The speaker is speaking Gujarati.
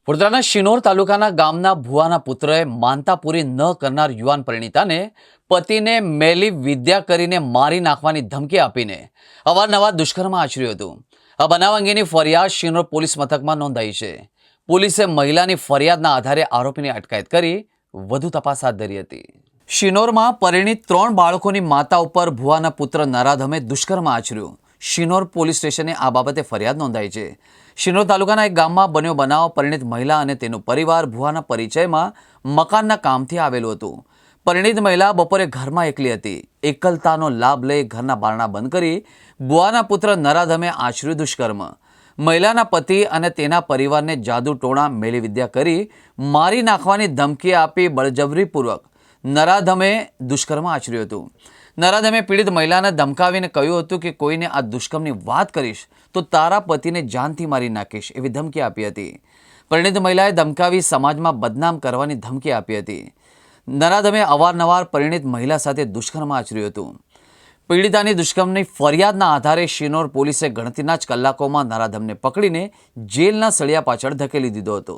વડોદરાના શિનોર તાલુકાના ગામના ભુવાના પુત્રએ માનતા પૂરી ન કરનાર યુવાન પરિણીતાને પતિને મેલી વિદ્યા કરીને મારી નાખવાની ધમકી આપીને અવારનવાર દુષ્કર્મ આચર્યું હતું। આ બનાવ અંગેની ફરિયાદ શિનોર પોલીસ મથકમાં નોંધાઈ છે। પોલીસે મહિલાની ફરિયાદના આધારે આરોપીની અટકાયત કરી વધુ તપાસ હાથ ધરી હતી। શિનોરમાં પરિણીત 3 બાળકોની માતા ઉપર ભુવાના પુત્ર નરાધમે દુષ્કર્મ આચર્યું। શિનોર પોલીસ સ્ટેશને આ બાબતે ફરિયાદ નોંધાઈ છે। શિનોર તાલુકાના એક ગામમાં બન્યો બનાવ પરિણીત મહિલા અને તેનો પરિવાર ભુવાના પરિચયમાં મકાનના કામથી આવેલું હતું। પરિણીત મહિલા બપોરે ઘરમાં એકલી હતી। એકલતાનો લાભ લઈ ઘરના બારણા બંધ કરી ભુવાના પુત્ર નરાધમે આચર્યું દુષ્કર્મ। મહિલાના પતિ અને તેના પરિવારને જાદુ ટોણા મેલી વિદ્યા કરી મારી નાખવાની ધમકી આપી બળજબરીપૂર્વક નરાધમે દુષ્કર્મ આચર્યું હતું। નરાધમે પીડિત મહિલાને ધમકાવીને કહ્યું હતું કે કોઈને આ દુષ્કર્મની વાત કરીશ તો તારા પતિને જાનથી મારી નાખીશ એવી ધમકી આપી હતી। પરિણીત મહિલાએ ધમકાવી સમાજમાં બદનામ કરવાની ધમકી આપી હતી। નરાધમે અવારનવાર પરિણીત મહિલા સાથે દુષ્કર્મ આચર્યું હતું। પીડિતાની દુષ્કર્મની ફરિયાદના આધારે શિનોર પોલીસે ગણતરીના જ કલાકોમાં નરાધમને પકડીને જેલના સળિયા પાછળ ધકેલી દીધો હતો।